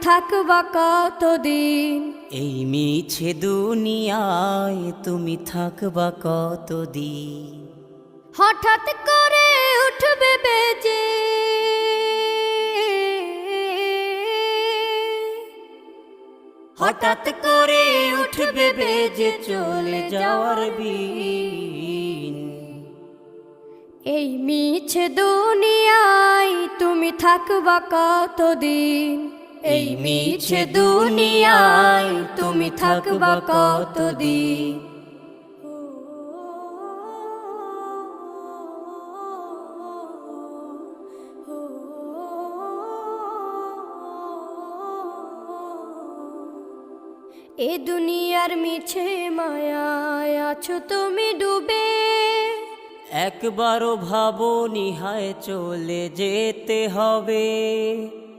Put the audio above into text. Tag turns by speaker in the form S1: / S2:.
S1: থাকবা কতদিন?
S2: এই মিছে দুনিয়ায় তুমি থাকবা কতদিন?
S1: হঠাৎ করে উঠবে বেজে
S2: হঠাৎ করে উঠবে বেজে চলে যাওয়ার বিন।
S1: এই মিছে দুনিয়ায় তুমি থাকবা কতদিন?
S2: এই মিছে দুনিয়ায় তুমি থাকবা কতদিন?
S1: এ দুনিয়ার মিছে মায়ায় আছো তুমি ডুবে,
S2: একবারও ভাবো নিহায় চলে যেতে হবে।